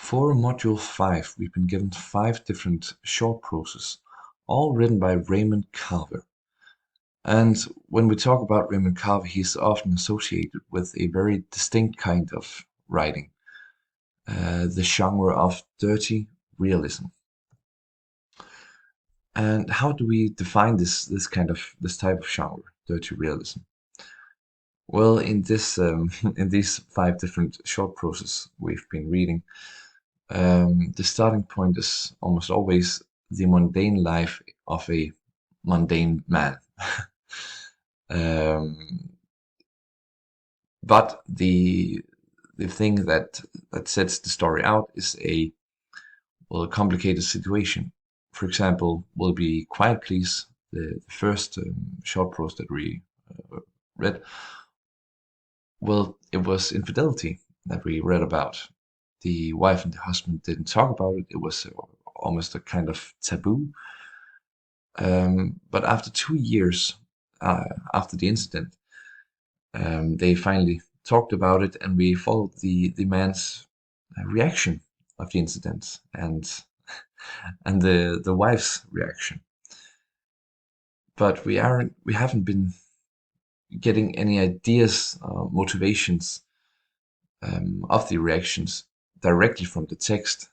For Module 5, we've been given 5 different short proses, all written by Raymond Carver. And when we talk about Raymond Carver, he's often associated with a very distinct kind of writing, the genre of dirty realism. And how do we define this type of genre, dirty realism? Well, in this in these 5 different short proses we've been reading, the starting point is almost always the mundane life of a mundane man. But the thing that sets the story out is a complicated situation. For example, will be Quiet Please, the first short prose that we read. Well, it was infidelity that we read about. The wife and the husband didn't talk about it. It was almost a kind of taboo. But after 2 years after the incident, they finally talked about it, and we followed the man's reaction of the incident and the wife's reaction. But we haven't been getting any ideas, motivations of the reactions directly from the text.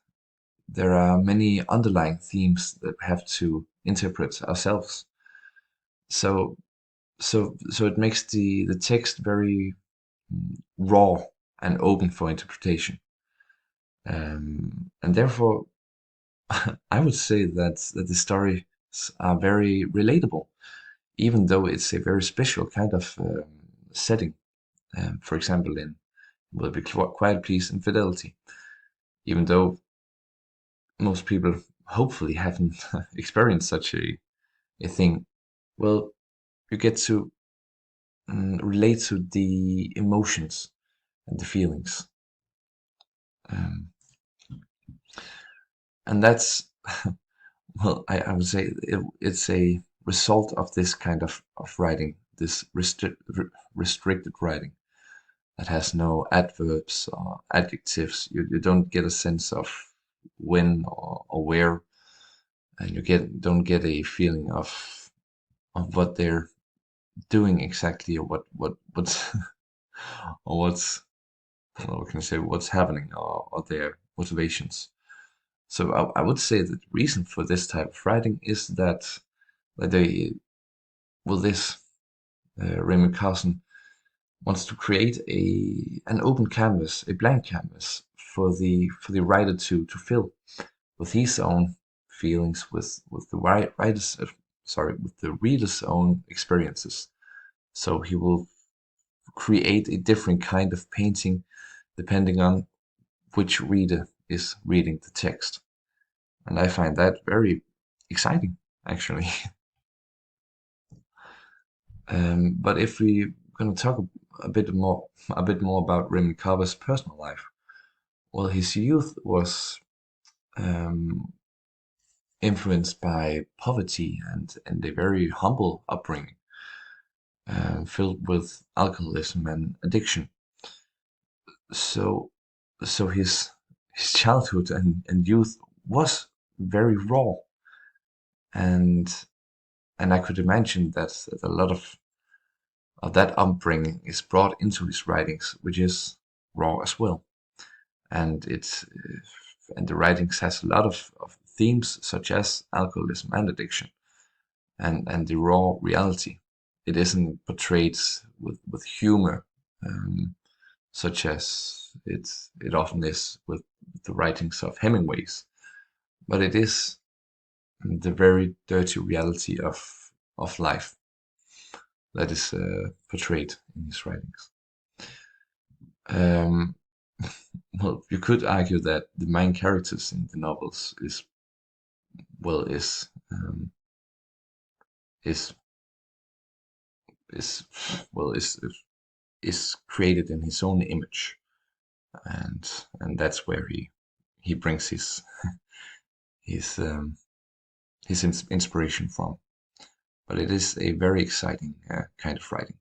There are many underlying themes that we have to interpret ourselves. So it makes the text very raw and open for interpretation. And therefore, I would say that the stories are very relatable, even though it's a very special kind of setting. For example, in Will Be Quiet Please, infidelity. Even though most people hopefully haven't experienced such a thing, well, you get to relate to the emotions and the feelings. And that's, well, I would say it's a result of this kind of writing, this restricted writing that has no adverbs or adjectives. You don't get a sense of when or where, and you don't get a feeling of what they're doing exactly, or what's or what's what can I say, what's happening, or their motivations. So I would say that the reason for this type of writing is that they, well, this Raymond Carson wants to create an open canvas, a blank canvas for the writer to fill with his own feelings, with the writer's with the reader's own experiences. So he will create a different kind of painting depending on which reader is reading the text. And I find that very exciting, actually. But if we're going to talk a bit more about Raymond Carver's personal life, well, his youth was influenced by poverty and a very humble upbringing, filled with alcoholism and addiction. So his childhood and youth was very raw, and I could imagine that a lot of that upbringing is brought into his writings, which is raw as well. And the writings has a lot of themes such as alcoholism and addiction, and the raw reality. It isn't portrayed with humor, such as it often is with the writings of Hemingway's, but it is the very dirty reality of life that is portrayed in his writings. Well, you could argue that the main characters in the novels is is is well is created in his own image, and that's where he brings his inspiration from. But it is a very exciting kind of writing.